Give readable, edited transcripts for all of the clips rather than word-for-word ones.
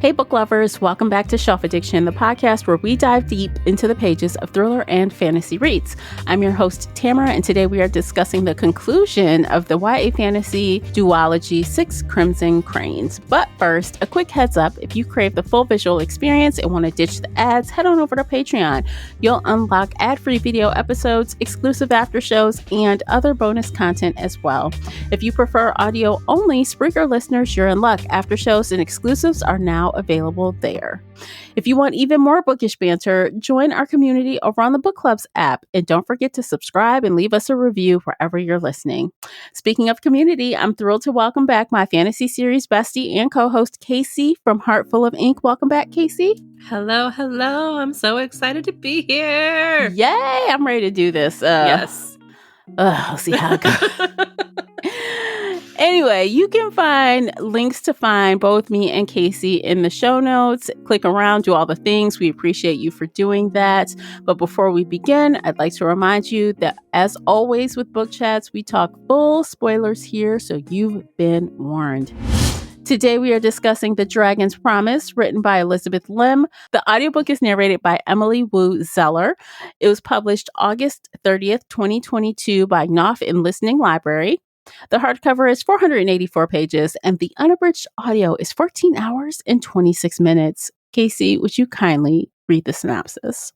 Hey, book lovers, welcome back to Shelf Addiction, the podcast where we dive deep into the pages of thriller and fantasy reads. I'm your host, Tamara, and today we are discussing the conclusion of the YA fantasy duology, Six Crimson Cranes. But first, a quick heads up, if you crave the full visual experience and want to ditch the ads, head on over to Patreon. You'll unlock ad-free video episodes, exclusive after shows, and other bonus content as well. If you prefer audio only, Spreaker listeners, you're in luck. After shows and exclusives are now available there. If you want even more bookish banter, join our community over on the Book Clubs app. And don't forget to subscribe and leave us a review wherever you're listening. Speaking of community, I'm thrilled to welcome back my fantasy series bestie and co-host Casey from Heart Full of Ink. Welcome back, Casey. Hello. I'm so excited to be here. Yay! I'm ready to do this. Yes. We'll see how it goes. Anyway, you can find links to find both me and Casey in the show notes. Click around, do all the things. We appreciate you for doing that. But before we begin, I'd like to remind you that, as always with book chats, we talk full spoilers here, so you've been warned. Today we are discussing The Dragon's Promise, written by Elizabeth Lim. The audiobook is narrated by Emily Wu Zeller. It was published August 30th, 2022 by Knopf and Listening Library. The hardcover is 484 pages, and the unabridged audio is 14 hours and 26 minutes. Casey, would you kindly read the synopsis?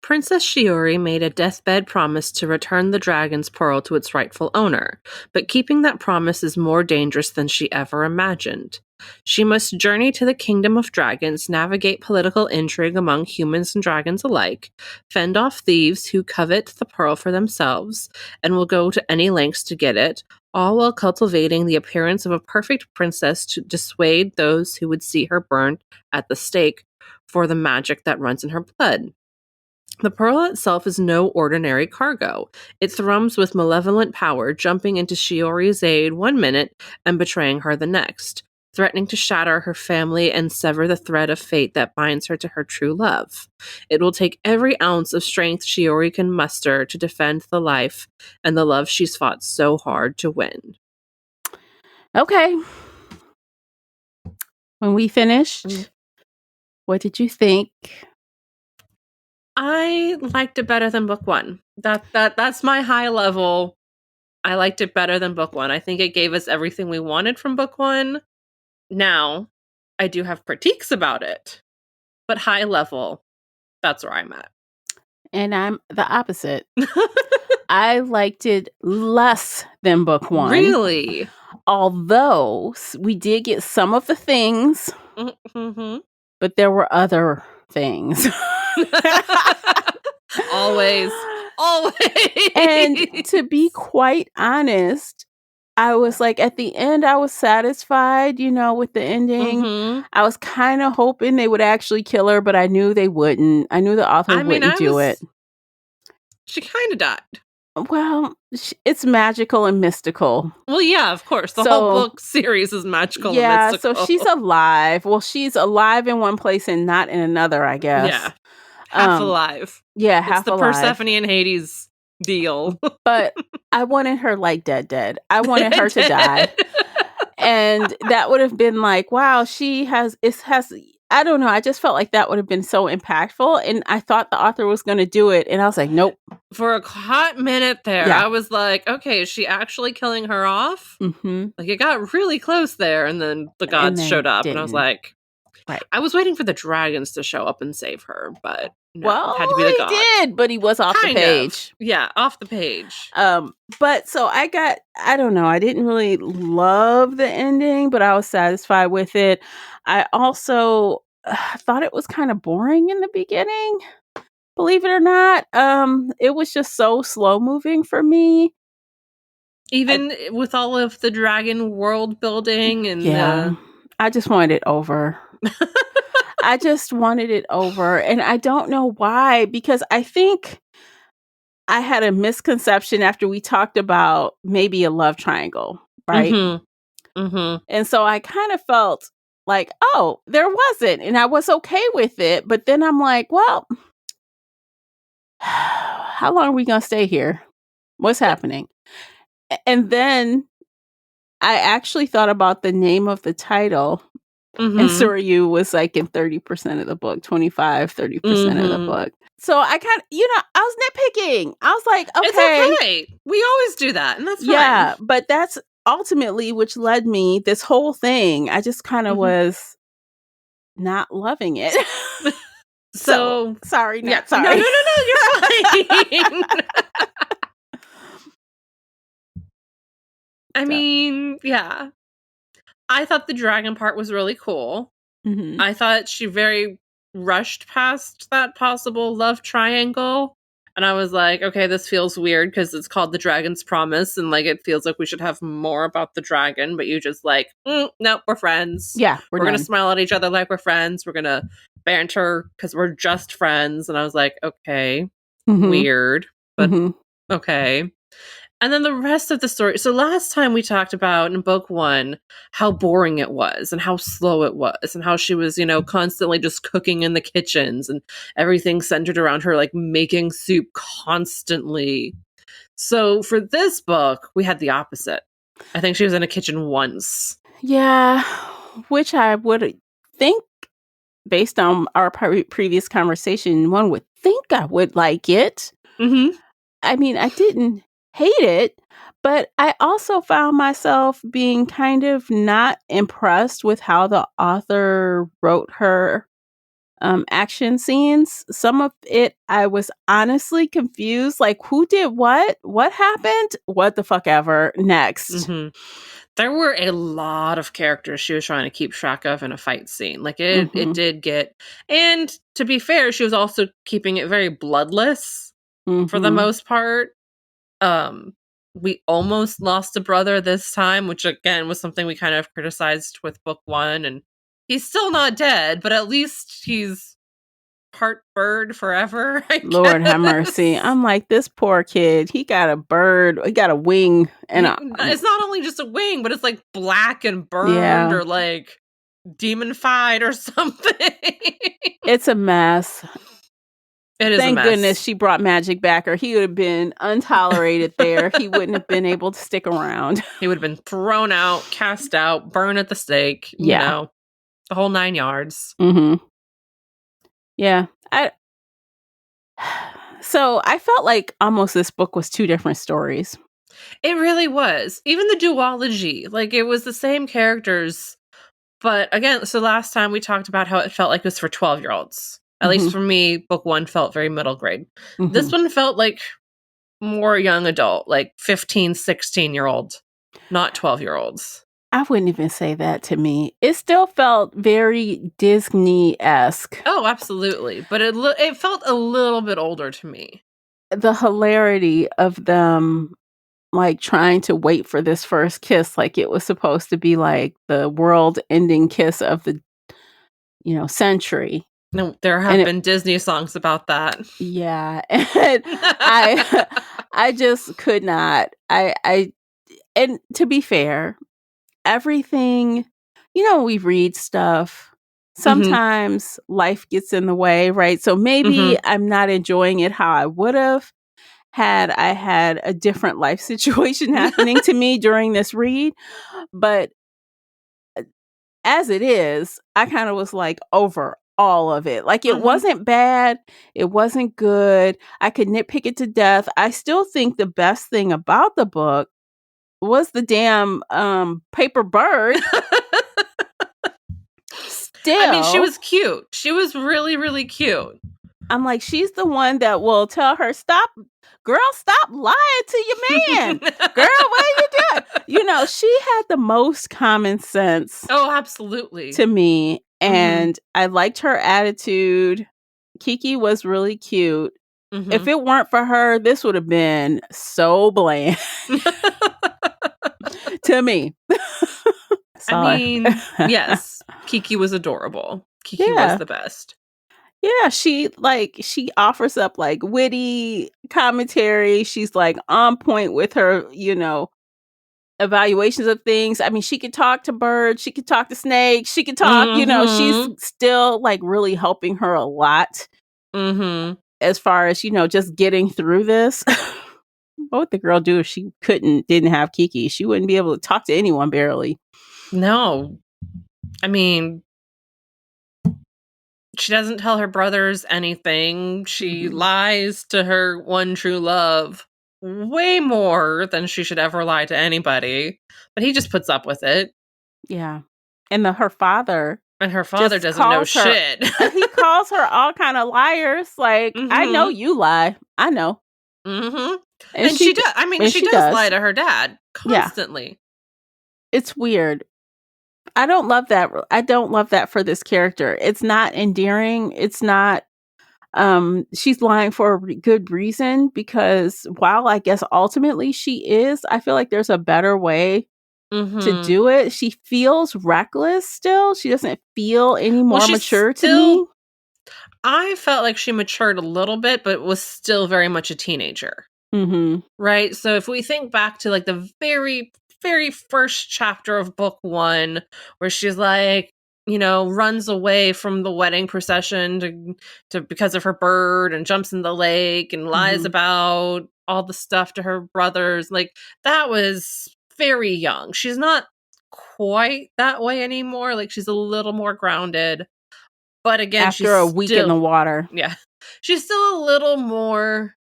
Princess Shiori made a deathbed promise to return the dragon's pearl to its rightful owner, but keeping that promise is more dangerous than she ever imagined. She must journey to the kingdom of dragons, navigate political intrigue among humans and dragons alike, fend off thieves who covet the pearl for themselves and will go to any lengths to get it, all while cultivating the appearance of a perfect princess to dissuade those who would see her burned at the stake for the magic that runs in her blood. The pearl itself is no ordinary cargo. It thrums with malevolent power, jumping into Shiori's aid one minute and betraying her the next, threatening to shatter her family and sever the thread of fate that binds her to her true love. It will take every ounce of strength Shiori can muster to defend the life and the love she's fought so hard to win. Okay. When we finished, what did you think? I liked it better than book one. That's my high level. I liked it better than book one. I think it gave us everything we wanted from book one. Now, I do have critiques about it, but high level, that's where I'm at. And I'm the opposite. I liked it less than book one. Really? Although we did get some of the things, but there were other things. Always. And to be quite honest, I was like, at the end, I was satisfied, with the ending. I was kind of hoping they would actually kill her, but I knew they wouldn't. I knew the author wouldn't do it. She kind of died. Well, it's magical and mystical. Well, yeah, of course. The whole book series is magical and mystical. Yeah, so she's alive. Well, she's alive in one place and not in another, I guess. Yeah. Half alive. Yeah, half alive. It's the Persephone and Hades deal. But I wanted her like dead. I wanted her to die. And that would have been like, wow, I don't know. I just felt like that would have been so impactful. And I thought the author was going to do it. And I was like, nope. For a hot minute there, I was like, okay, is she actually killing her off? Like, it got really close there. And then the gods showed up. And I was like, right. I was waiting for the dragons to show up and save her. But no, it had to be the gods. He did, but he was off the page. Yeah, off the page. But so I don't know. I didn't really love the ending, but I was satisfied with it. I also thought it was kind of boring in the beginning. Believe it or not, it was just so slow moving for me. Even with all of the dragon world building and I just wanted it over. I just wanted it over, and I don't know why, because I think I had a misconception after we talked about maybe a love triangle, right? And so I kind of felt like, oh, there wasn't, and I was okay with it. But then I'm like, well, how long are we going to stay here? What's happening? And then I actually thought about the name of the title, And Soryu was like in 30% of the book, 25, 30% of the book. So I kind of, I was nitpicking. I was like, okay. It's okay. We always do that, and that's fine. Yeah, but that's ultimately which led me, this whole thing, I just kind of was not loving it. So sorry, not sorry. No, you're fine. I mean, yeah. I thought the dragon part was really cool. I thought she very rushed past that possible love triangle. And I was like, okay, this feels weird because it's called The Dragon's Promise. And like, it feels like we should have more about the dragon. But you just like, nope, we're friends. Yeah, we're going to smile at each other like we're friends. We're going to banter because we're just friends. And I was like, okay, weird. But okay. And then the rest of the story. So last time we talked about in book 1 how boring it was and how slow it was and how she was, constantly just cooking in the kitchens and everything centered around her like making soup constantly. So for this book, we had the opposite. I think she was in a kitchen once. Yeah, which I would think, based on our previous conversation, one would think I would like it. I mean, I didn't hate it, but I also found myself being kind of not impressed with how the author wrote her action scenes. Some of it, I was honestly confused. Like, who did what? What happened? What the fuck ever? Next. There were a lot of characters she was trying to keep track of in a fight scene. Like, it did get... And to be fair, she was also keeping it very bloodless for the most part. We almost lost a brother this time, which again was something we kind of criticized with book 1, and he's still not dead, but at least he's part bird forever. Lord have mercy. I'm like, this poor kid, he got a bird, he got a wing, and it's not only just a wing, but it's like black and burned or like demonified or something. It's a mess. It is Thank a mess. goodness she brought magic back, or he would have been untolerated there. He wouldn't have been able to stick around. He would have been thrown out, cast out, burned at the stake, the whole 9 yards. Yeah. So I felt like almost this book was 2 different stories. It really was. Even the duology, like it was the same characters. But again, so last time we talked about how it felt like it was for 12-year-olds. At least for me, book 1 felt very middle grade. This one felt like more young adult, like 15, 16-year-old, not 12-year-olds. I wouldn't even say that to me. It still felt very Disney-esque. Oh, absolutely. But it felt a little bit older to me. The hilarity of them like trying to wait for this first kiss, like it was supposed to be like the world-ending kiss of the century. No, there have been Disney songs about that. Yeah. And I just could not. And to be fair, everything, we read stuff. Sometimes life gets in the way, right? So maybe I'm not enjoying it how I would have had I had a different life situation happening to me during this read. But as it is, I kind of was like over all of it. Like it wasn't bad. It wasn't good. I could nitpick it to death. I still think the best thing about the book was the damn paper bird. Still, I mean, she was cute. She was really, really cute. I'm like, she's the one that will tell her, stop lying to your man. Girl, what are you doing? She had the most common sense. Oh, absolutely. To me. And I liked her attitude. Kiki was really cute. If it weren't for her, this would have been so bland. To me. I mean, yes, Kiki was adorable. Kiki was the best. Yeah, she offers up like witty commentary. She's like on point with her, evaluations of things. I mean, she could talk to birds, she could talk to snakes, she could talk, she's still like really helping her a lot. As far as, just getting through this. What would the girl do if she didn't have Kiki? She wouldn't be able to talk to anyone barely. No. I mean, She doesn't tell her brothers anything. She lies to her one true love way more than she should ever lie to anybody. But he just puts up with it. Yeah. And her father And her father just doesn't know calls her shit. he calls her all kind of liars. Like, I know Mhm. you lie. I know. Mhm. And And she does. I mean, she does lie to her dad Yeah. constantly. It's weird. I don't love that. I don't love that for this character. It's not endearing. It's not she's lying for a good reason, because while I guess ultimately she is, I feel like there's a better way to Mhm. do it. She feels reckless still. She doesn't feel any Well, more she's mature to still me. I felt like she matured a little bit, but was still very much a teenager. Mhm. Right? So if we think back to like the very, very first chapter of book 1, where she's like, runs away from the wedding procession to because of her bird and jumps in the lake and lies Mhm. about all the stuff to her brothers, like that was very young. She's not quite that way anymore. Like she's a little more grounded. But again, she's After a week in the still water. yeah. She's still a little more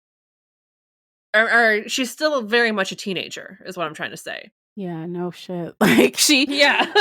or she's still very much a teenager, is what I'm trying to say. Yeah, no shit. Like Yeah.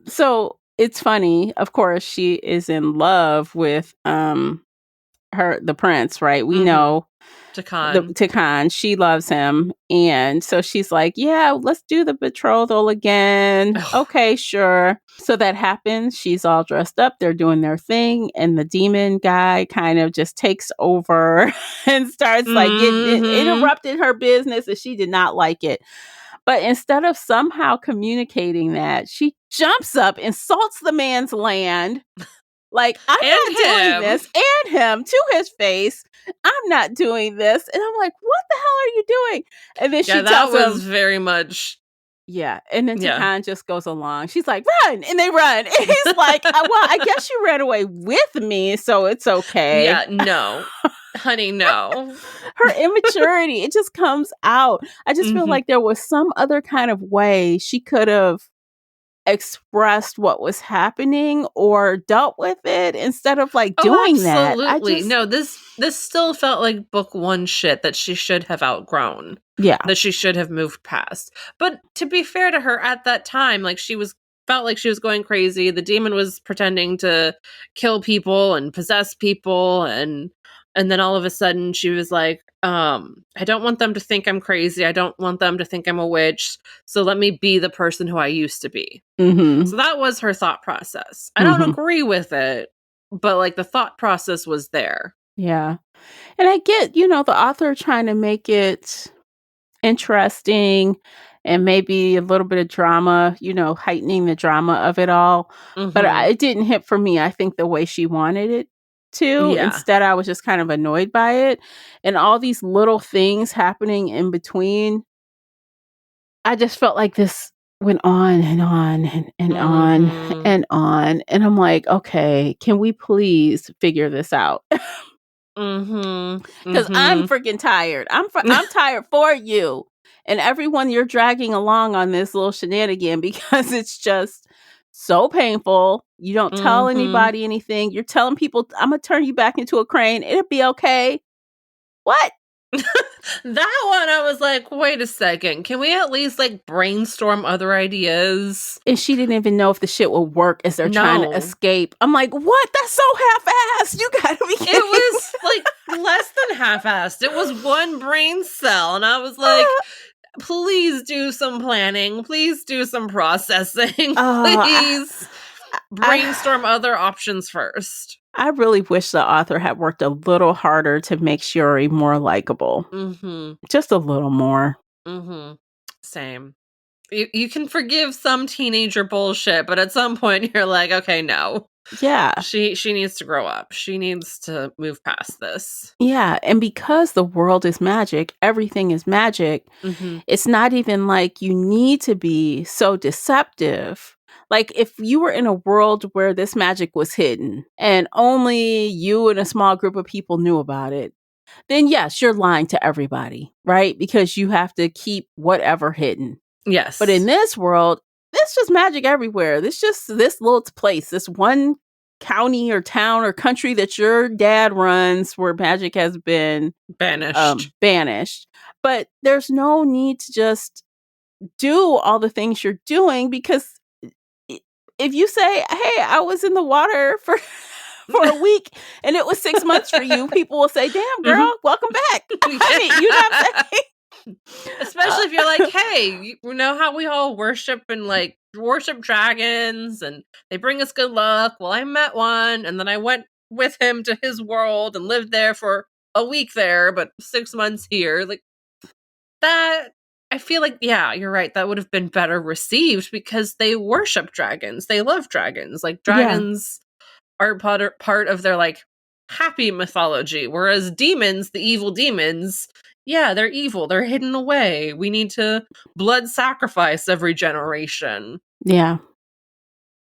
so it's funny, of course, she is in love with the prince, right? We Mhm. know the Takan. Tikan, she loves him. And so she's like, yeah, let's do the betrothal again. Ugh. Okay, sure. So that happens. She's all dressed up. They're doing their thing. And the demon guy kind of just takes over and starts like Mhm. interrupting her business. And she did not like it. But instead of somehow communicating that, she jumps up, insults the man's land. Like, I'm And not doing him. this, and him to his face. I'm not doing this. And I'm like, what the hell are you doing? And then Yeah, she that tells was him, very much yeah. And then yeah. Takan just goes along. She's like, run. And they run. And he's like, well, I guess you ran away with me, so it's okay. Yeah, no. Honey, no. Her immaturity, it just comes out. I just feel Mhm. like there was some other kind of way she could have expressed what was happening or dealt with it instead of like Oh, doing that. absolutely. No, this still felt like book 1 shit that she should have outgrown, Yeah. that she should have moved past. But to be fair to her, at that time, like she was felt like she was going crazy. The demon was pretending to kill people and possess people, and then all of a sudden she was like, I don't want them to think I'm crazy. I don't want them to think I'm a witch. So let me be the person who I used to be. Mhm. So that was her thought process. I don't Mhm. agree with it, but like the thought process was there. Yeah. And I get, the author trying to make it interesting and maybe a little bit of drama, heightening the drama of it all. But Mhm. it didn't hit for me, I think, the way she wanted it to. Yeah. Instead, I was just kind of annoyed by it. And all these little things happening in between, I just felt like this went on and on and on Mhm. and on. And I'm like, okay, can we please figure this out? Mhm. Because I'm Mhm. freaking tired. I'm tired for you and everyone you're dragging along on this little shenanigan because it's just so painful. You don't tell Mhm. anybody anything. You're telling people, I'm gonna turn you back into a crane. It'll be okay. What? That one I was like, "Wait a second. Can we at least like brainstorm other ideas?" And she didn't even know if the shit would work as they're trying to No. escape. I'm like, what? That's so half-assed. You gotta be It kidding me. was like less than half-assed. It was one brain cell and I was like, "Please do some planning. Please do some processing. I, Please I brainstorm other options first." I really wish the author had worked a little harder to make Shiori more likable. Mhm. Just a little more. Mhm. Same. You can forgive some teenager bullshit, but at some point you're like, "Okay, no. Yeah. She needs to grow up. She needs to move past this." Yeah. And because the world is magic, everything is magic, Mhm. it's not even like you need to be so deceptive. Like if you were in a world where this magic was hidden and only you and a small group of people knew about it, then yes, you're lying to everybody, right? Because you have to keep whatever hidden. But in Yes. this world, it's just magic everywhere. It's just this little place, this one county or town or country that your dad runs where magic has been banished. But there's no need to just do all the things you're doing, because if you say, hey, I was in the water for a week and it was 6 months for you, people will say, damn girl, welcome back. I mean, you know what I'm saying? Especially if you're like, hey, you know how we all worship dragons and they bring us good luck? Well, I met one and then I went with him to his world and lived there for a week there, but 6 months here. Like that, I feel like, yeah, you're right. That would have been better received because they worship dragons. They love dragons. Like dragons are part of their like happy mythology, whereas demons, the evil demons, yeah, they're evil. They're hidden away. We need to blood sacrifice every generation. Yeah.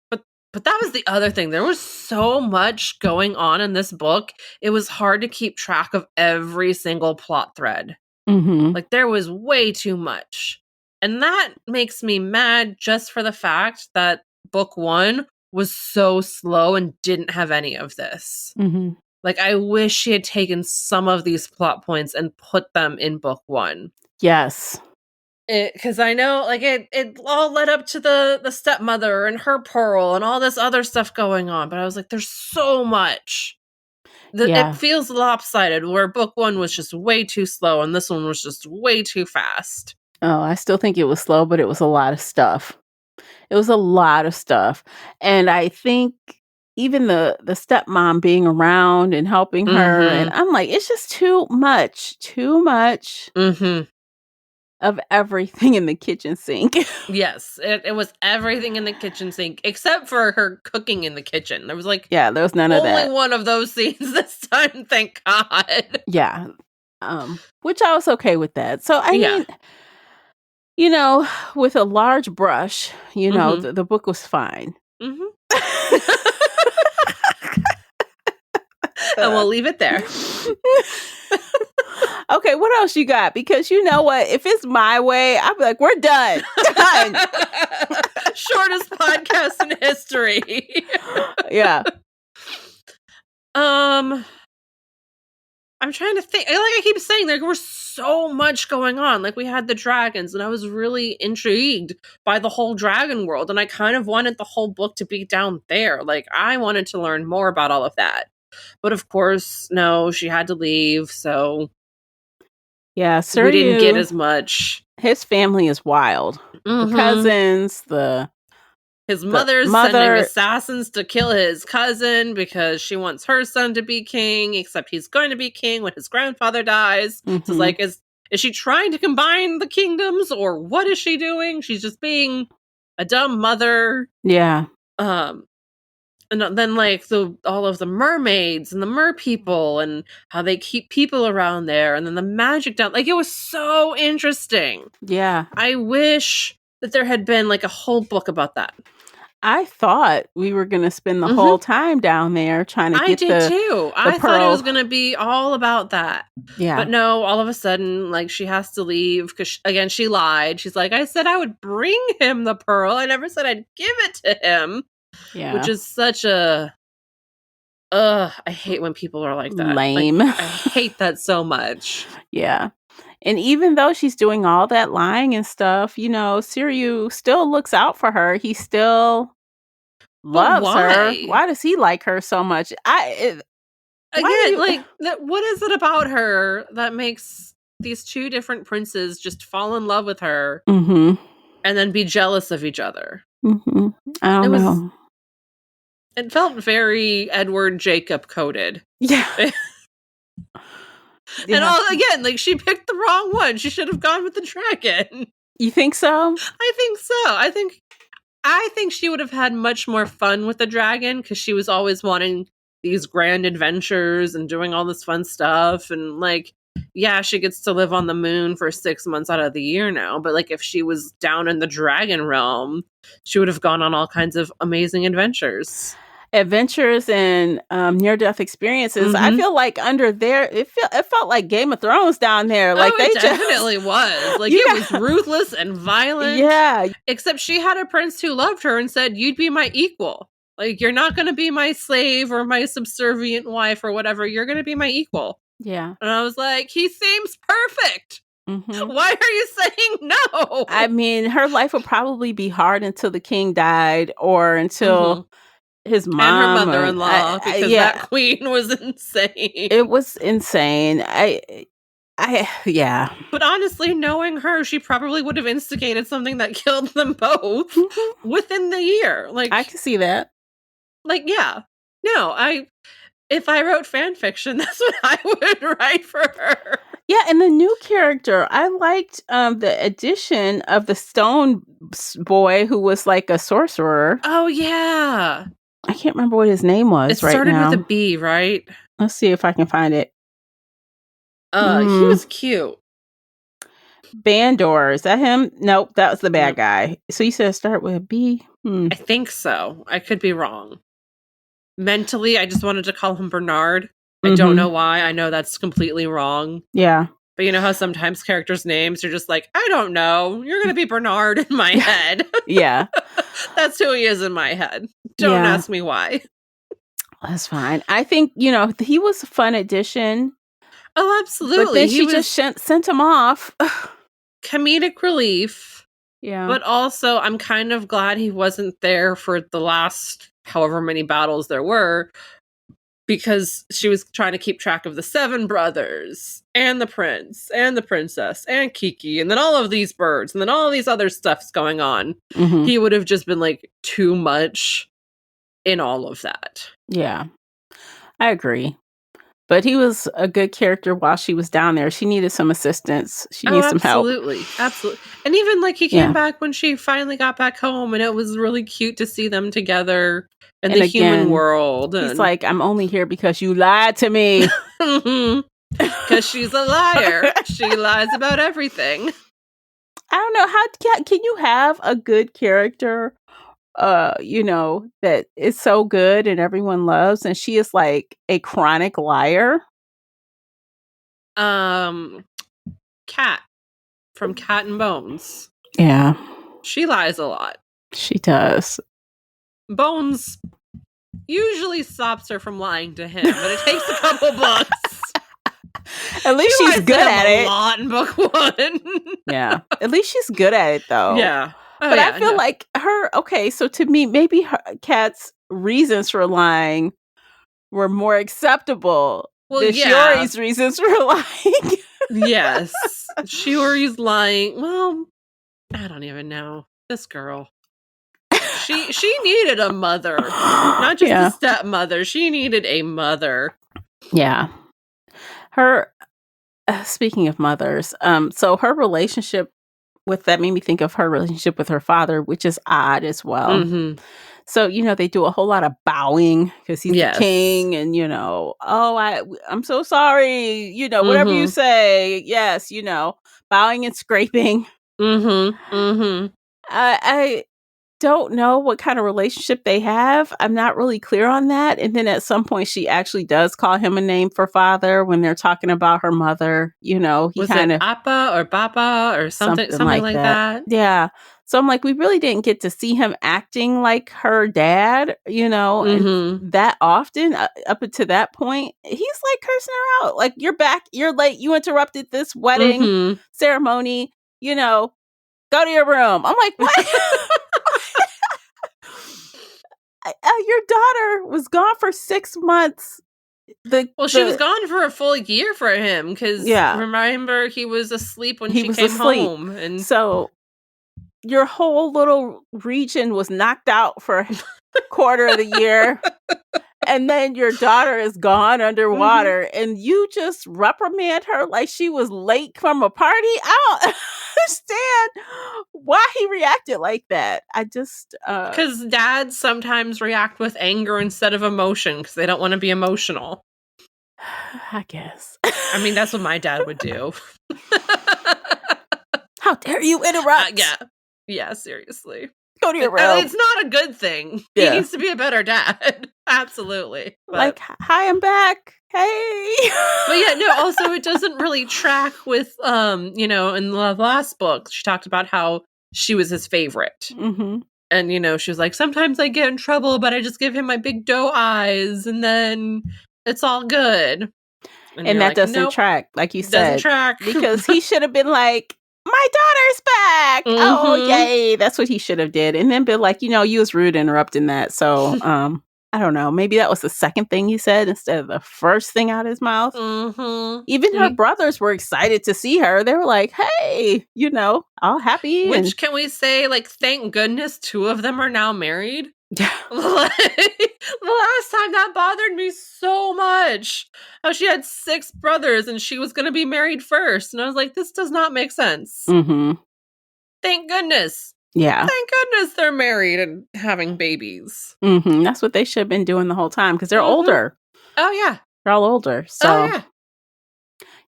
But that was the other thing. There was so much going on in this book. It was hard to keep track of every single plot thread. Mm-hmm. Like there was way too much. And that makes me mad just for the fact that book 1 was so slow and didn't have any of this. Mm-hmm. Like, I wish she had taken some of these plot points and put them in book 1. Yes. Because I know, like, it all led up to the stepmother and her pearl and all this other stuff going on. But I was like, there's so much. It feels lopsided, where book 1 was just way too slow and this one was just way too fast. Oh, I still think it was slow, but it was a lot of stuff. It was a lot of stuff. And I think even the stepmom being around and helping her, and I'm like, it's just too much of everything in the kitchen sink. Yes, it was everything in the kitchen sink except for her cooking in the kitchen. There was like, there was none of that. Only one of those scenes this time, thank God. Yeah. Which I was okay with that. So I mean, you know, with a large brush, you know, the book was fine. And we'll leave it there. Okay, what else you got? Because you know what? If it's my way, I'll be like, we're done. Done. Shortest podcast in history. Yeah. I'm trying to think. Like I keep saying, there was so much going on. Like we had the dragons, and I was really intrigued by the whole dragon world, and I kind of wanted the whole book to be down there. Like I wanted to learn more about all of that. But of course, no, she had to leave, so yeah, we didn't get as much. His family is wild. The cousins, his mother's sending assassins to kill his cousin because she wants her son to be king, except he's going to be king when his grandfather dies. So it's like, is she trying to combine the kingdoms, or what is she doing? She's just being a dumb mother. Yeah. And then like all of the mermaids and the mer people and how they keep people around there, and then the magic down. Like it was so interesting. Yeah. I wish that there had been like a whole book about that. I thought we were going to spend the whole time down there trying to get I did too. I thought it was going to be all about that. Yeah. But no, all of a sudden, like she has to leave because, again, she lied. She's like, I said I would bring him the pearl. I never said I'd give it to him. Yeah. Which is such a... I hate when people are like that. Lame. Like, I hate that so much. Yeah. And even though she's doing all that lying and stuff, you know, Siriu still looks out for her. He still loves her. Why does he like her so much? What is it about her that makes these two different princes just fall in love with her and then be jealous of each other? I don't know. It felt very Edward Jacob coded. Yeah. Again, like she picked the wrong one. She should have gone with the dragon. You think so? I think so. I think she would have had much more fun with the dragon because she was always wanting these grand adventures and doing all this fun stuff. And like, yeah, she gets to live on the moon for 6 months out of the year now. But like, if she was down in the dragon realm, she would have gone on all kinds of amazing adventures and near-death experiences. I feel like under there, it felt like Game of Thrones down there. Like it definitely was. Like it was ruthless and violent. Yeah. Except she had a prince who loved her and said, "You'd be my equal." Like, you're not going to be my slave or my subservient wife or whatever. You're going to be my equal. Yeah. And I was like, he seems perfect. Mm-hmm. Why are you saying no? I mean, her life would probably be hard until the king died or until his mom. And her or- mother-in-law, because yeah, that queen was insane. it was insane. Yeah. But honestly, knowing her, she probably would have instigated something that killed them both Mhm. within the year. Like, I can see that. like, yeah. No, if I wrote fan fiction, that's what I would write for her. Yeah, and the new character, I liked the addition of the stone boy who was like a sorcerer. Oh, yeah. I can't remember what his name was It right started now. with a B, right? Let's see if I can find it. He was cute. Bandor, is that him? Nope, that was the bad Nope. guy. So you said start with a B? I think so. I could be wrong. Mentally, I just wanted to call him Bernard. I don't know why. I know that's completely wrong. Yeah. But you know how sometimes characters' names are just like, I don't know. You're going to be Bernard in my head. Yeah. That's who he is in my head. Don't ask me why. That's fine. I think, he was a fun addition. Oh, absolutely. But then she just sent him off. Comedic relief. Yeah. But also, I'm kind of glad he wasn't there for the last however many battles there were, because she was trying to keep track of the 7 brothers and the prince and the princess and Kiki and then all of these birds and then all of these other stuff's going on. Mm-hmm. He would have just been like too much in all of that. Yeah, I agree. But he was a good character while she was down there. She needed some assistance. She needed some help. Absolutely. And even like he came back when she finally got back home, and it was really cute to see them together in the human world. He's like, I'm only here because you lied to me. Because she's a liar. She lies about everything. I don't know. How can you have a good character, that is so good and everyone loves, and she is like a chronic liar? Cat from Cat and Bones. Yeah. She lies a lot. She does. Bones usually stops her from lying to him, but it takes a couple books. At least she's good at it. A lot in book 1. Yeah. At least she's good at it, though. Yeah. But I feel like so to me, maybe Kat's reasons for lying were more acceptable than Shiori's reasons for lying. Yes. Shiori's lying. Well, I don't even know. This girl. She needed a mother. Not just a stepmother. She needed a mother. Yeah. Her, speaking of mothers, so her relationship with that made me think of her relationship with her father, which is odd as well. Mm-hmm. So, they do a whole lot of bowing because he's the king, and, I'm so sorry, whatever you say. Yes, bowing and scraping. Mm-hmm. Mm-hmm. I don't know what kind of relationship they have. I'm not really clear on that. And then at some point, she actually does call him a name for father when they're talking about her mother. He was kind of Appa or Baba or something like that. Yeah. So I'm like, we really didn't get to see him acting like her dad, and that often up until that point. He's like cursing her out. Like, you're back, you're late, you interrupted this wedding ceremony, go to your room. I'm like, what? Your daughter was gone for 6 months. She was gone for a full year for him because remember, he was asleep when she came home, and so your whole little region was knocked out for a quarter of the year, and then your daughter is gone underwater, and you just reprimand her like she was late from a party. I don't understand why he reacted like that. I just because dads sometimes react with anger instead of emotion because they don't want to be emotional. I guess. I mean, that's what my dad would do. How dare you interrupt? Yeah, seriously. Go to your room. It's not a good thing. He needs to be a better dad. Absolutely. But, like, hi, I'm back. Hey. But yeah, no, also it doesn't really track with, in the last book, she talked about how she was his favorite. Mm-hmm. And, she was like, sometimes I get in trouble, but I just give him my big doe eyes and then it's all good. And you're that like, doesn't nope, track, like you doesn't said. track. Because he should have been like, my daughter's back. Oh, yay. That's what he should have did. And then been like, you was rude interrupting that. So, I don't know. Maybe that was the second thing he said instead of the first thing out of his mouth. Even her brothers were excited to see her. They were like, hey, all happy. Which, can we say, like, thank goodness 2 of them are now married? Yeah. The last time that bothered me so much. How she had 6 brothers and she was going to be married first. And I was like, this does not make sense. Mm-hmm. Thank goodness. Yeah. Thank goodness they're married and having babies. Mm-hmm. That's what they should have been doing the whole time because they're older. Oh, yeah. They're all older. So, oh, yeah.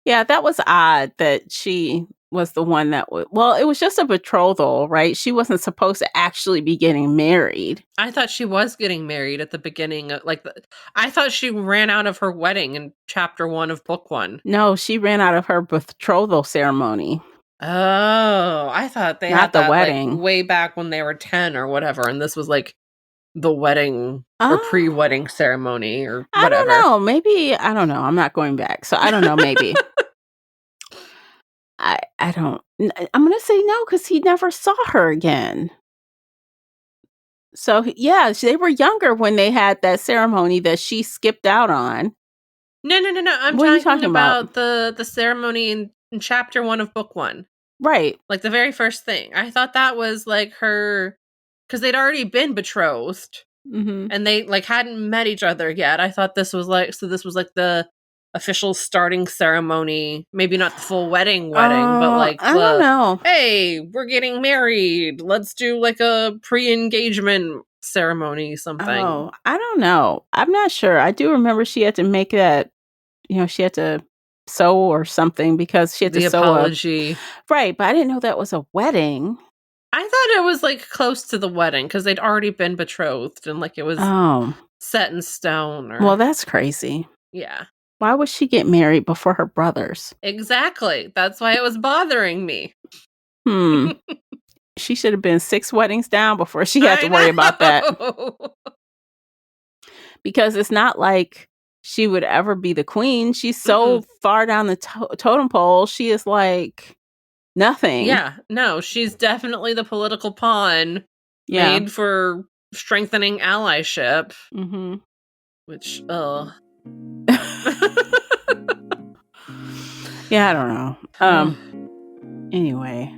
Yeah, that was odd that she was the one that well, it was just a betrothal, right? She wasn't supposed to actually be getting married. I thought she was getting married at the beginning. I thought she ran out of her wedding in chapter 1 of book 1. No, she ran out of her betrothal ceremony. Oh, I thought they Not had the that wedding. like way back when they were 10 or whatever, and this was like the wedding or pre-wedding ceremony or whatever. I don't know. Maybe, I don't know. I'm not going back. So I don't know, maybe. I don't. I'm going to say no because he never saw her again. So, yeah, they were younger when they had that ceremony that she skipped out on. No. I'm What are you talking talking about the ceremony in chapter 1 of book 1. Right. Like the very first thing. I thought that was like her, because they'd already been betrothed and they like hadn't met each other yet. I thought this was like the official starting ceremony, maybe not the full wedding, but like I don't know. Hey, we're getting married. Let's do like a pre-engagement ceremony, something. Oh, I don't know. I'm not sure. I do remember she had to make that, she had to sew or something because she had to sew apology. Right, but I didn't know that was a wedding. I thought it was like close to the wedding because they'd already been betrothed and like it was set in stone. Well, that's crazy. Yeah. Why would she get married before her brothers? Exactly. That's why it was bothering me. She should have been 6 weddings down before she had to worry about that. Because it's not like she would ever be the queen. She's so far down the totem pole. She is like nothing. Yeah. No, she's definitely the political pawn made for strengthening allyship. Which, yeah, I don't know. Anyway.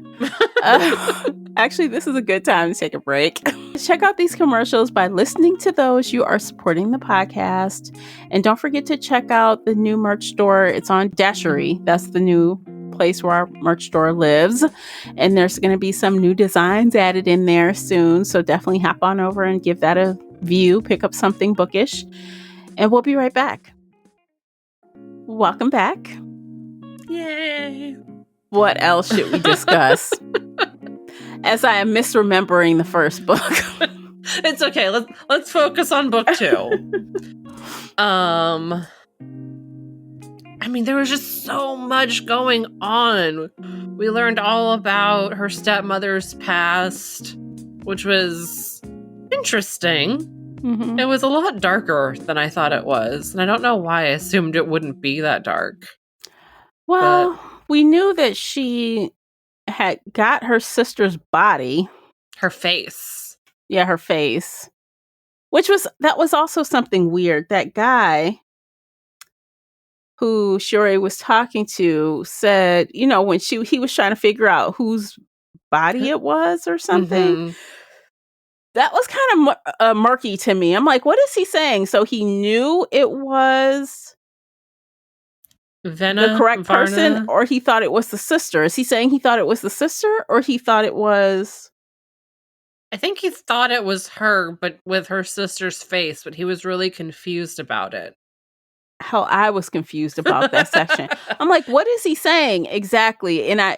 Actually, this is a good time to take a break. Check out these commercials. By listening to those, you are supporting the podcast. And don't forget to check out the new merch store. It's on Dashery. That's the new place where our merch store lives. And there's going to be some new designs added in there soon. So definitely hop on over and give that a view. Pick up something bookish. And we'll be right back. Welcome back. Yay. What else should we discuss? As I am misremembering the first book. It's okay. Let's focus on book 2. I mean, there was just so much going on. We learned all about her stepmother's past, which was interesting. It was a lot darker than I thought it was. And I don't know why I assumed it wouldn't be that dark. Well, we knew that she had got her sister's body. Her face. Yeah, her face. That was also something weird. That guy who Shiori was talking to said, when he was trying to figure out whose body it was or something. That was kind of murky to me. I'm like, what is he saying? So he knew it was the correct person, or he thought it was the sister? Is he saying he thought it was the sister, or he thought it was... I think he thought it was her, but with her sister's face, but he was really confused about it. How I was confused about that section. I'm like, what is he saying exactly? And I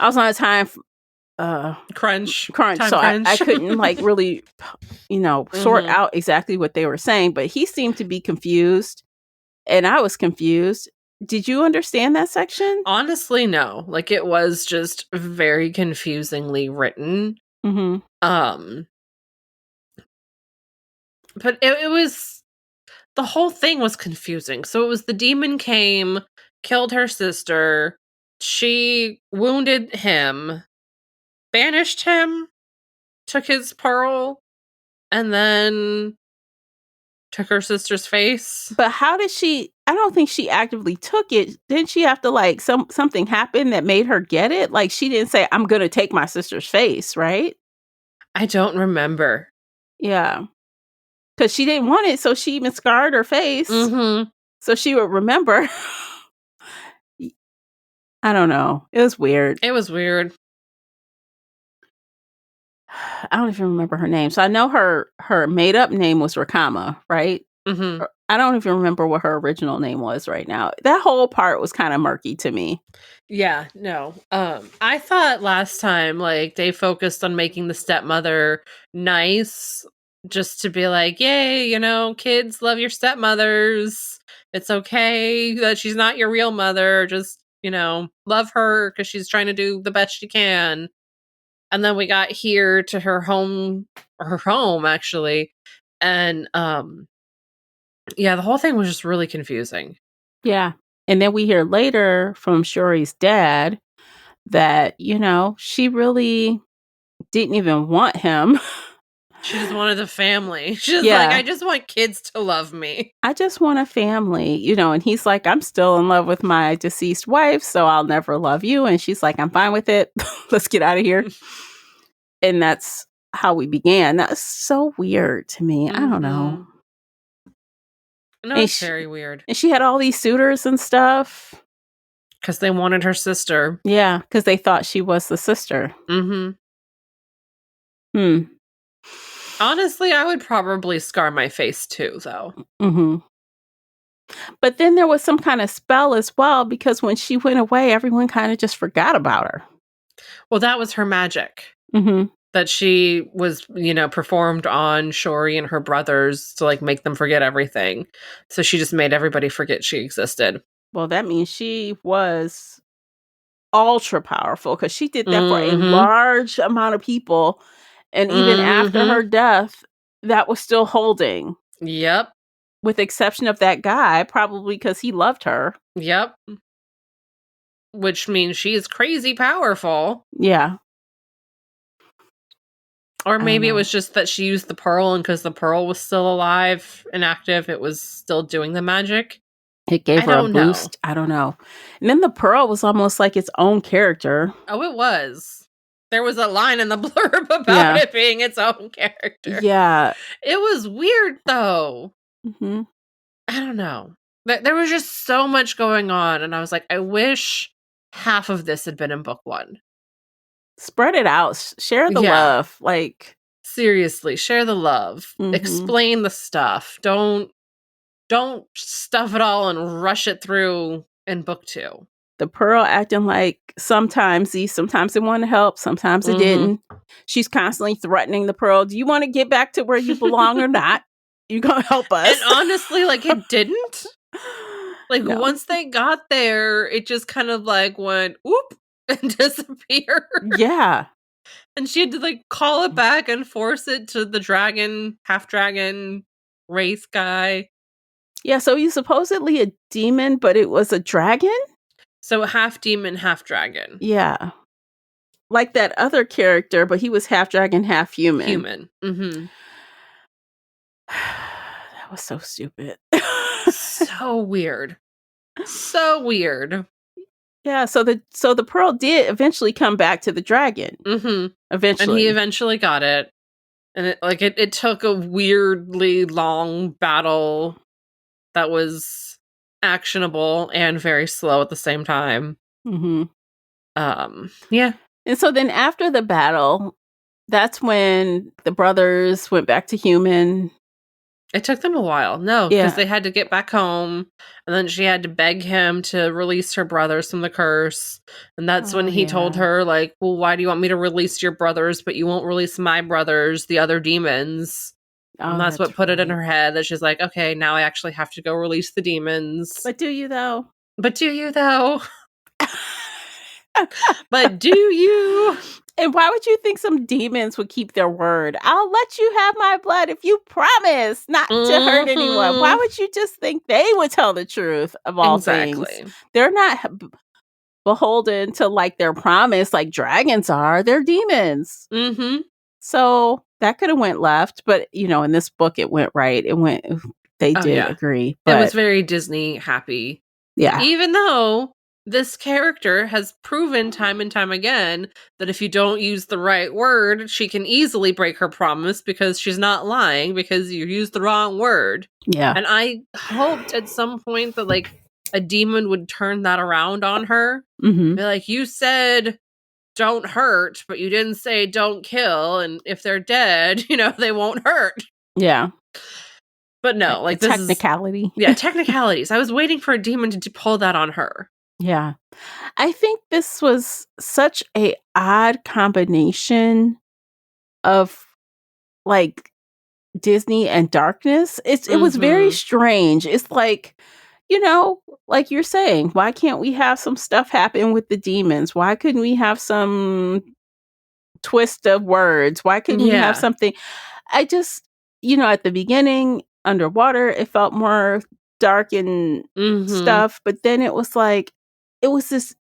was on a time crunch. So I couldn't like really, sort out exactly what they were saying, but he seemed to be confused and I was confused. Did you understand that section? Honestly, no. Like, it was just very confusingly written. But it was, the whole thing was confusing. So it was the demon came, killed her sister, she wounded him, banished him, took his pearl, and then took her sister's face. But how did she? I don't think she actively took it. Didn't she have to like something happen that made her get it? Like she didn't say, "I'm going to take my sister's face," right? I don't remember. Yeah, because she didn't want it, so she even scarred her face Mm-hmm. so she would remember. I don't know. It was weird. It was weird. I don't even remember her name. So I know her made up name was Rakama, right? Mm-hmm. I don't even remember what her original name was right now. That whole part was kind of murky to me. Yeah, no. I thought last time like they focused on making the stepmother nice, just to be like, yay, kids love your stepmothers. It's okay that she's not your real mother. Just, love her because she's trying to do the best she can. And then we got here to her home actually. And yeah, the whole thing was just really confusing. Yeah. And then we hear later from Shuri's dad that, she really didn't even want him. She just wanted the family. She's like, Yeah. I just want kids to love me. I just want a family, and he's like, I'm still in love with my deceased wife, so I'll never love you. And she's like, I'm fine with it. Let's get out of here. And that's how we began. That's so weird to me. I don't know. No, it's very weird. And she had all these suitors and stuff. Because they wanted her sister. Yeah, because they thought she was the sister. Mm-hmm. Hmm. Honestly, I would probably scar my face too, though. Mm-hmm. But then there was some kind of spell as well, because when she went away, everyone kind of just forgot about her. Well, that was her magic. Mm-hmm. That she was, performed on Shuri and her brothers to, like, make them forget everything. So she just made everybody forget she existed. Well, that means she was ultra powerful, because she did that for a large amount of people. And even after her death, that was still holding. Yep. With the exception of that guy, probably because he loved her. Yep. Which means she is crazy powerful. Yeah. Or maybe it was just that she used the pearl, and because the pearl was still alive and active, it was still doing the magic. It gave her a boost. I don't know. And then the pearl was almost like its own character. Oh, it was. There was a line in the blurb about it being its own character. Yeah. It was weird, though. Mm-hmm. I don't know. There was just so much going on, and I was like, I wish half of this had been in book 1. Spread it out. Share the love. Like, seriously, share the love. Mm-hmm. Explain the stuff. Don't stuff it all and rush it through in book 2. The pearl acting like sometimes it wanted to help, sometimes it didn't. She's constantly threatening the pearl. Do you want to get back to where you belong or not? You gonna help us? And honestly, like, it didn't. Like, once they got there, it just kind of like went whoop and disappeared. Yeah. And she had to like call it back and force it to the dragon, half dragon wraith guy. Yeah, so he's supposedly a demon, but it was a dragon? So half demon, half dragon. Yeah. Like that other character, but he was half dragon, half human. Human. Mm-hmm. That was so stupid. So weird. So weird. Yeah, so the pearl did eventually come back to the dragon. Mm-hmm. Eventually. And he eventually got it. And it took a weirdly long battle that was actionable and very slow at the same time. Mm-hmm. Yeah. And so then after the battle, that's when the brothers went back to human. It took them a while. No, because they had to get back home, and then she had to beg him to release her brothers from the curse. And that's when he told her, like, well, why do you want me to release your brothers, but you won't release my brothers, the other demons? And that's what put it in her head that she's like, okay, now I actually have to go release the demons. But do you, though? But do you, though? But do you? And why would you think some demons would keep their word? I'll let you have my blood if you promise not to hurt anyone. Why would you just think they would tell the truth of all things? Exactly. They're not beholden to like their promise like dragons are. They're demons. Mm-hmm. So that could have went left, but in this book it went right. They did agree. But it was very Disney happy. Yeah. Even though this character has proven time and time again that if you don't use the right word, she can easily break her promise because she's not lying because you used the wrong word. Yeah. And I hoped at some point that like a demon would turn that around on her. Mm-hmm. Be like, you said don't hurt, but you didn't say don't kill. And if they're dead, they won't hurt. Yeah. But no, like this technicality. Technicalities. I was waiting for a demon to pull that on her. Yeah. I think this was such a odd combination of like Disney and darkness. It was very strange. It's like, like you're saying, why can't we have some stuff happen with the demons? Why couldn't we have some twist of words? Why couldn't we have something? I just, at the beginning, underwater, it felt more dark and stuff, but then it was like, it was this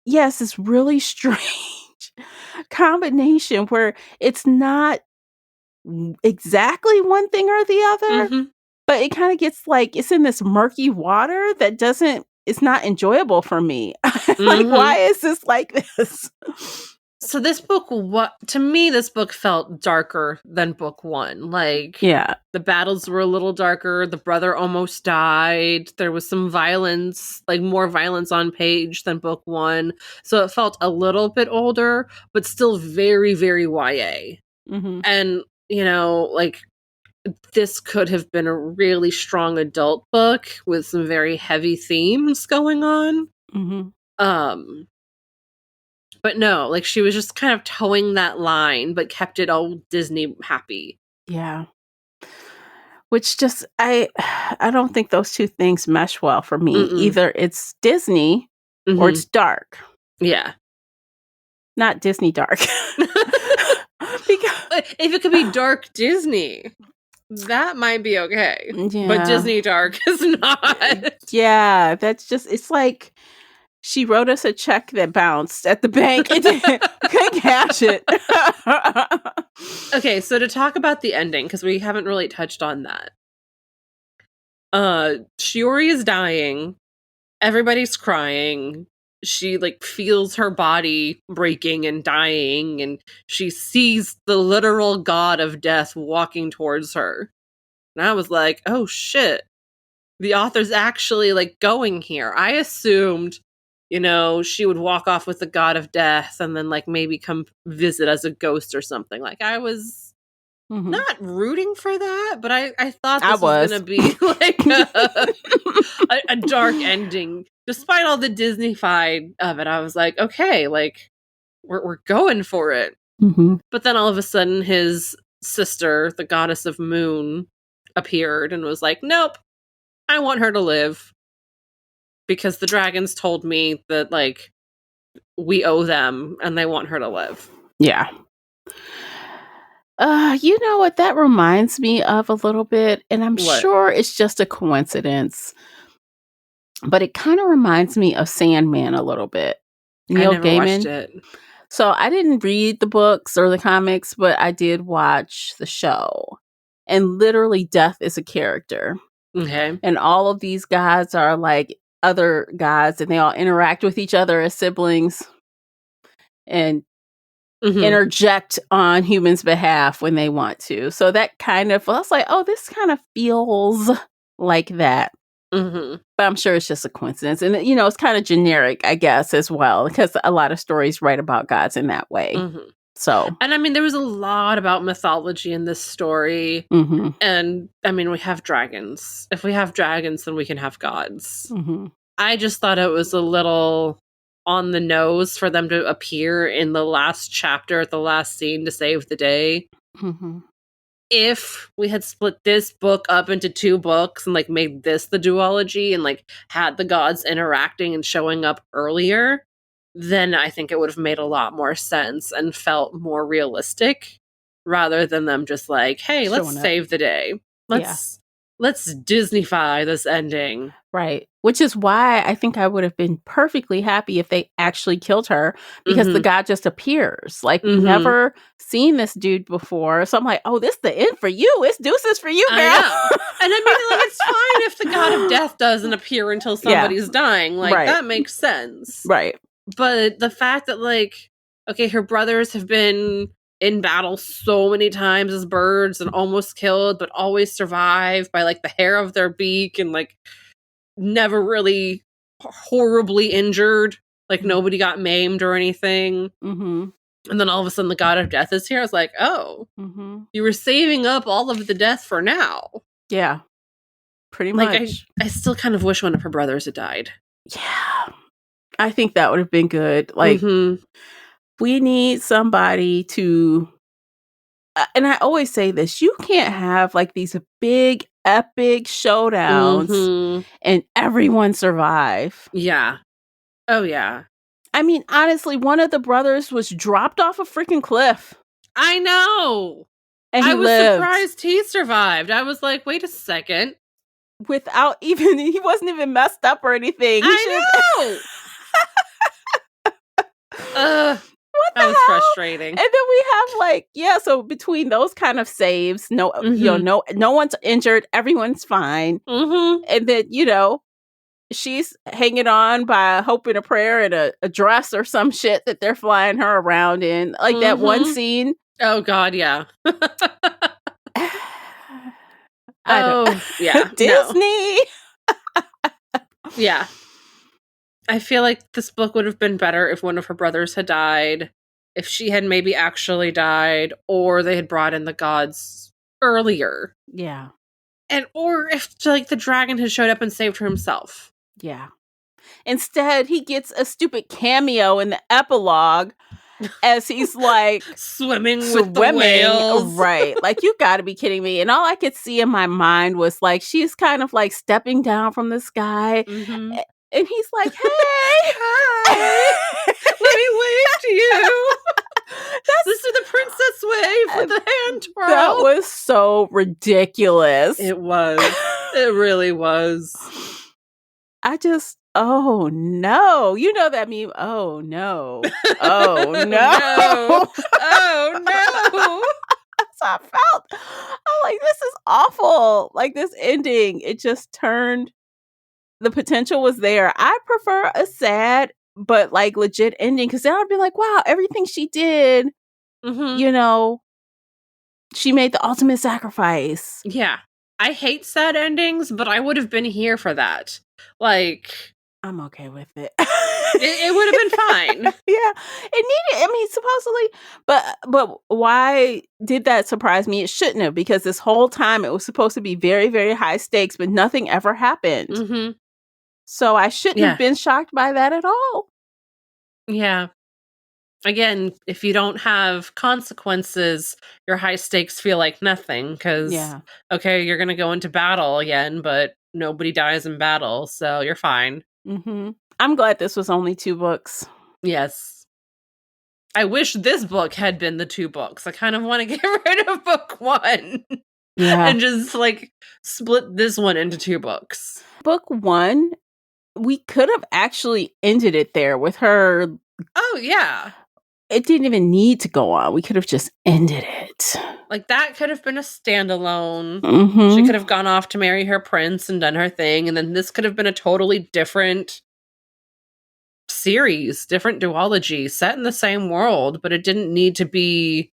really strange combination where it's not exactly one thing or the other, but it kind of gets like, it's in this murky water that it's not enjoyable for me. Like, why is this like this? So this book, to me, this book felt darker than book one. Like, the battles were a little darker. The brother almost died. There was some violence, like more violence on page than book one. So it felt a little bit older, but still very, very YA. And, like, this could have been a really strong adult book with some very heavy themes going on. But no, like she was just kind of towing that line, but kept it all Disney happy. Yeah. Which just, I don't think those two things mesh well for me. Either it's Disney or it's dark. Yeah. Not Disney dark. Because if it could be dark Disney, that might be okay. Yeah. But Disney dark is not. Yeah, that's just, it's like she wrote us a check that bounced at the bank and couldn't cash it. Okay, so to talk about the ending, because we haven't really touched on that. Shiori is dying. Everybody's crying. She like feels her body breaking and dying, and she sees the literal god of death walking towards her. And I was like, oh shit. The author's actually like going here. I assumed she would walk off with the god of death and then like maybe come visit as a ghost or something. Like I was not rooting for that, but I thought this was going to be like a dark ending. Despite all the Disney-fied of it, I was like, okay, like we're going for it. But then all of a sudden his sister, the goddess of moon, appeared and was like, nope, I want her to live. Because the dragons told me that, like, we owe them and they want her to live. Yeah. You know what that reminds me of a little bit? And I'm sure it's just a coincidence. But it kind of reminds me of Sandman a little bit. Neil Gaiman. Watched it. So I didn't read the books or the comics, but I did watch the show. And literally death is a character. Okay. And all of these gods are like other gods, and they all interact with each other as siblings and interject on humans' behalf when they want to. So that kind of, I was like, oh, this kind of feels like that. But I'm sure it's just a coincidence. And, it's kind of generic, I guess, as well, because a lot of stories write about gods in that way. So, and I mean, there was a lot about mythology in this story. And I mean, we have dragons. If we have dragons, then we can have gods. I just thought it was a little on the nose for them to appear in the last chapter at the last scene to save the day. If we had split this book up into two books and like made this the duology and like had the gods interacting and showing up earlier, then I think it would have made a lot more sense and felt more realistic rather than them just like, hey, let's Showing up. save the day. Let's Disneyfy this ending. Right. Which is why I think I would have been perfectly happy if they actually killed her, because the guy just appears. Like, we've never seen this dude before. So I'm like, oh, this is the end for you. It's deuces for you, girl. I know. And I mean, like, it's fine if the god of death doesn't appear until somebody's dying. Like, that makes sense. Right. But the fact that, like, okay, her brothers have been in battle so many times as birds and almost killed, but always survive by, like, the hair of their beak and, like, never really horribly injured. Like, nobody got maimed or anything. And then all of a sudden the god of death is here. I was like, oh, you were saving up all of the death for now. Yeah. Pretty much. Like, I still kind of wish one of her brothers had died. Yeah. I think that would have been good. Like, we need somebody to, and I always say this, you can't have like these big epic showdowns and everyone survive. Yeah. Oh, yeah. I mean, honestly, one of the brothers was dropped off a freaking cliff. I know. And I was surprised he survived. I was like, wait a second. Without even, he wasn't even messed up or anything. I know. That was frustrating. And then we have like, so between those kind of saves, no one's injured, everyone's fine. And then, she's hanging on by hope and a prayer and a dress or some shit that they're flying her around in. Like that one scene. Oh, God, yeah. Disney. Yeah. I feel like this book would have been better if one of her brothers had died, if she had maybe actually died, or they had brought in the gods earlier. Yeah. Or if, like, the dragon had showed up and saved her himself. Yeah. Instead, he gets a stupid cameo in the epilogue as he's like swimming with the whales. Right. Like, you gotta be kidding me. And all I could see in my mind was like, she's kind of like stepping down from the sky. And he's like, hey, hi, let me wave to you. This is the princess wave with the hand twirl. That was so ridiculous. It was. It really was. Oh no. You know that meme? Oh no. Oh no. Oh no. That's how I felt. I'm like, this is awful. Like, this ending, it just turned, the potential was there. I prefer a sad but like legit ending, because then I'd be like, wow, everything she did, she made the ultimate sacrifice. Yeah. I hate sad endings, but I would have been here for that. Like, I'm okay with it. It would have been fine. Yeah. It needed, I mean, supposedly, but why did that surprise me? It shouldn't have, because this whole time it was supposed to be very, very high stakes, but nothing ever happened. So I shouldn't have been shocked by that at all. Yeah. Again, if you don't have consequences, your high stakes feel like nothing, because, okay, you're going to go into battle again, but nobody dies in battle, so you're fine. I'm glad this was only 2 books. Yes. I wish this book had been the 2 books. I kind of want to get rid of book 1. And just, like, split this one into 2 books. Book 1, we could have actually ended it there with her. Oh, yeah. It didn't even need to go on. We could have just ended it. Like, that could have been a standalone. She could have gone off to marry her prince and done her thing. And then this could have been a totally different series, different duology, set in the same world, but it didn't need to be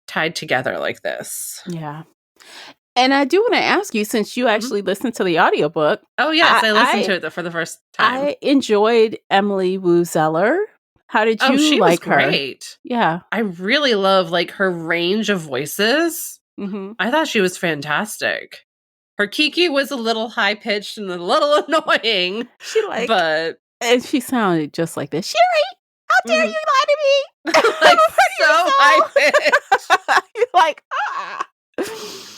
tied together like this. Yeah. And I do want to ask you, since you actually listened to the audiobook. Oh, yes. I listened to it for the first time. I enjoyed Emily Wu Zeller. How did you she like was her? Great. Yeah. I really love, like, her range of voices. I thought she was fantastic. Her Kiki was a little high-pitched and a little annoying. And she sounded just like this. Sherry, how dare you lie to me? Like, so high-pitched. You're like,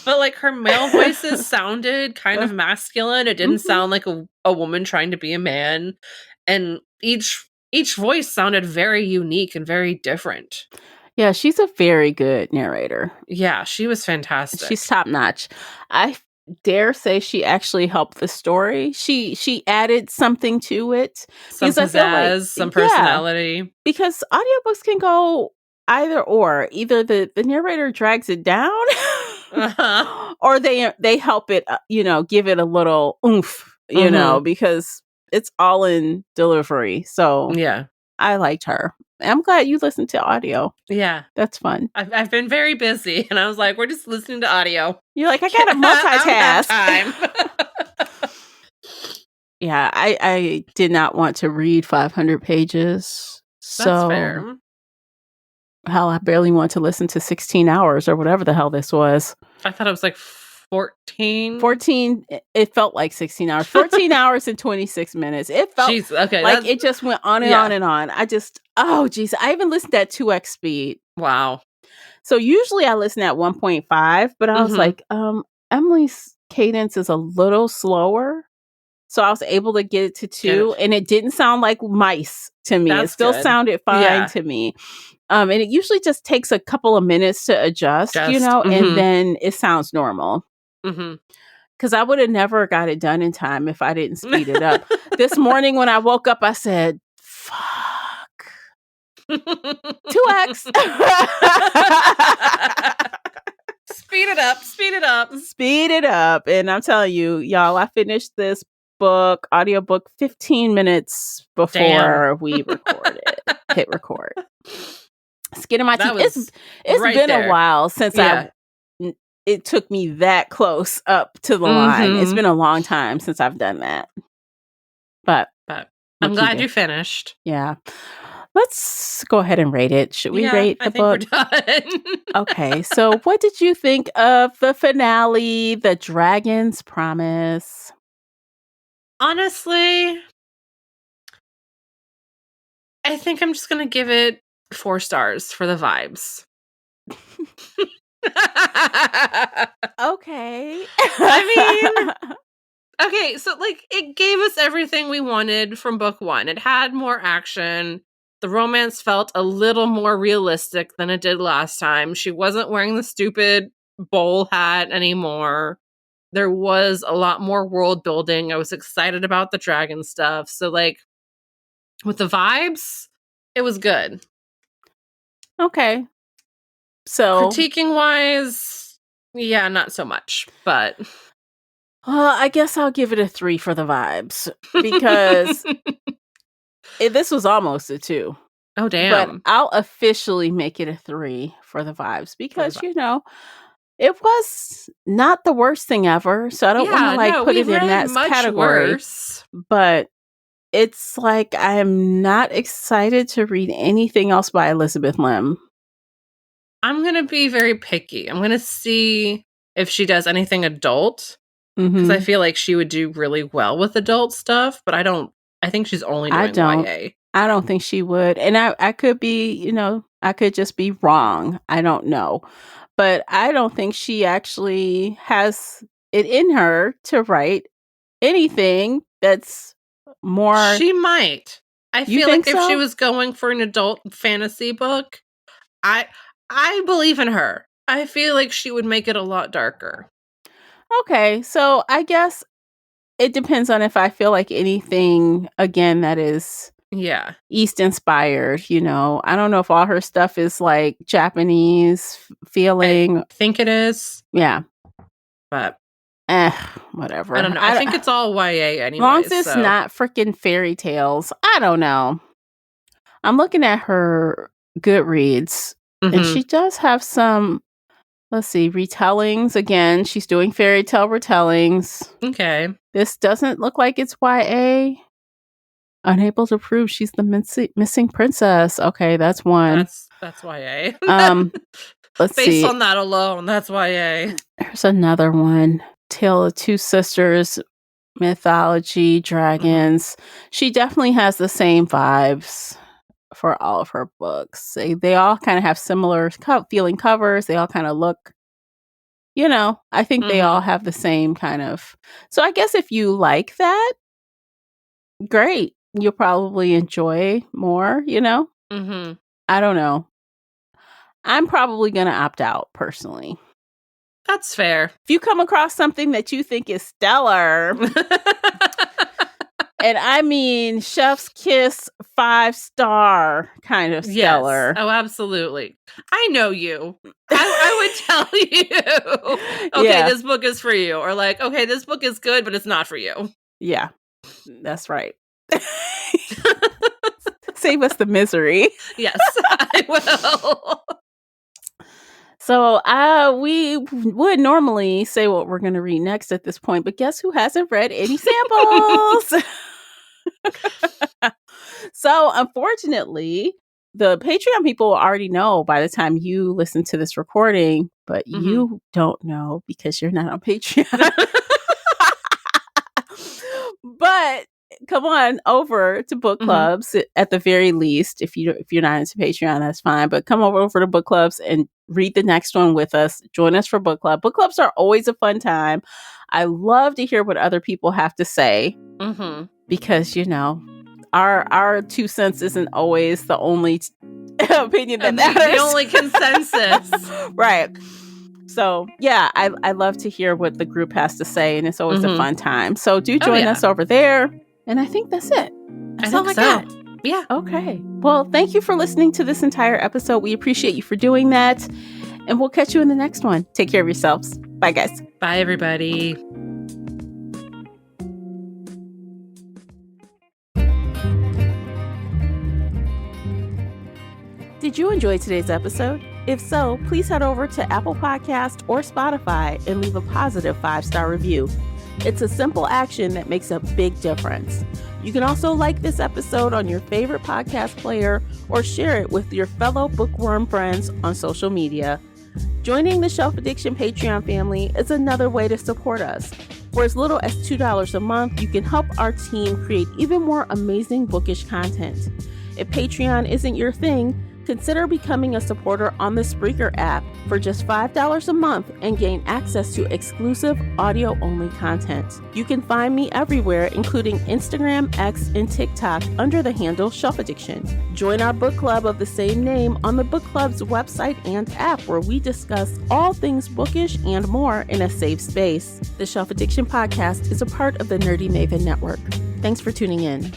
But, like, her male voices sounded kind of masculine. It didn't sound like a woman trying to be a man. And each each voice sounded very unique and very different. Yeah, she's a very good narrator. Yeah, she was fantastic. She's top notch. I dare say she actually helped the story. She added something to it. Some Because I feel like, pizzazz, some personality. because audiobooks can go either or. Either the narrator drags it down or they help it, give it a little oomph, because it's all in delivery. So Yeah. I liked her. I'm glad you listened to audio. Yeah. That's fun. I've been very busy, and I was like, we're just listening to audio. You're like, I gotta multitask. I don't have time. Yeah, I did not want to read 500 pages. So That's fair. hell, I barely want to listen to 16 hours or whatever the hell this was. I thought it was like 14. 14, it felt like 16 hours. 14 hours and 26 minutes. It felt like it just went on and on and on. Oh, geez. I even listened at 2x speed. Wow. So usually I listen at 1.5, but I was like, Emily's cadence is a little slower. So I was able to get it to 2, and it didn't sound like mice to me. It still sounded fine to me. And it usually just takes a couple of minutes to adjust, and then it sounds normal. Because I would have never got it done in time if I didn't speed it up. This morning when I woke up, I said, fuck. 2x. Speed it up. Speed it up. And I'm telling you, y'all, I finished this audiobook 15 minutes before we recorded. Hit record. Skin of my teeth. It's been a while since it took me that close up to the line. It's been a long time since I've done that. But I'm glad you finished. Yeah. Let's go ahead and rate it. Should we rate the book? We're done. Okay. So what did you think of the finale, The Dragon's Promise? Honestly, I think I'm just going to give it 4 stars for the vibes. Okay. Okay, so it gave us everything we wanted from book 1. It had more action. The romance felt a little more realistic than it did last time. She wasn't wearing the stupid bowl hat anymore. There was a lot more world building. I was excited about the dragon stuff. So with the vibes, it was good. Okay. So critiquing wise, yeah, not so much, but I guess I'll give it a 3 for the vibes because this was almost a 2. Oh, damn. But I'll officially make it a 3 for the vibes because, it was not the worst thing ever. So I don't want to put it in that category. Worse. But it's like I am not excited to read anything else by Elizabeth Lim. I'm going to be very picky. I'm going to see if she does anything adult. Because I feel like she would do really well with adult stuff. But I think she's only doing YA. I don't think she would. And I could be, I could just be wrong. I don't know. But I don't think she actually has it in her to write anything that's more. She might. I feel like if she was going for an adult fantasy book, I believe in her. I feel like she would make it a lot darker. Okay, so I guess it depends on if I feel like anything, again, that is East inspired, I don't know if all her stuff is like Japanese feeling. I think it is. Yeah. But whatever. I don't know. I think it's all YA anyway. As long as it's not freaking fairy tales. I don't know. I'm looking at her Goodreads and she does have some, let's see, retellings. Again, she's doing fairy tale retellings. Okay. This doesn't look like it's YA. Unable to prove she's the missing princess. Okay, that's one. That's YA. Let's see. Based on that alone, that's YA. There's another one. Tale of Two Sisters, mythology, dragons. She definitely has the same vibes for all of her books. They all kind of have similar feeling covers. They all kind of look, I think they all have the same kind of. So I guess if you like that, great. you'll probably enjoy more, you know? Mm-hmm. I don't know. I'm probably going to opt out personally. That's fair. If you come across something that you think is stellar, and I mean chef's kiss 5-star kind of stellar. Yes. Oh, absolutely. I know you. I would tell you, okay, Yeah. this book is for you. Or like, okay, this book is good, but it's not for you. Yeah, that's right. Save us the misery. Yes, I will. So we would normally say what we're going to read next at this point, but guess who hasn't read any samples? So unfortunately, the Patreon people already know by the time you listen to this recording, but you don't know because you're not on Patreon. But come on over to book clubs at the very least. If you're not into Patreon, that's fine. But come over to book clubs and read the next one with us. Join us for book club. Book clubs are always a fun time. I love to hear what other people have to say because our 2 cents isn't always the only opinion that matters. The only consensus, right? So yeah, I love to hear what the group has to say, and it's always a fun time. So do join us over there. And I think that's it. That's all I got. Yeah. Okay. Well, thank you for listening to this entire episode. We appreciate you for doing that. And we'll catch you in the next one. Take care of yourselves. Bye, guys. Bye, everybody. Did you enjoy today's episode? If so, please head over to Apple Podcast or Spotify and leave a positive 5-star review. It's a simple action that makes a big difference. You can also like this episode on your favorite podcast player or share it with your fellow bookworm friends on social media. Joining the Shelf Addiction Patreon family is another way to support us. For as little as $2 a month, you can help our team create even more amazing bookish content. If Patreon isn't your thing, consider becoming a supporter on the Spreaker app for just $5 a month and gain access to exclusive audio-only content. You can find me everywhere, including Instagram, X, and TikTok under the handle Shelf Addiction. Join our book club of the same name on the book club's website and app, where we discuss all things bookish and more in a safe space. The Shelf Addiction podcast is a part of the Nerdy Maven Network. Thanks for tuning in.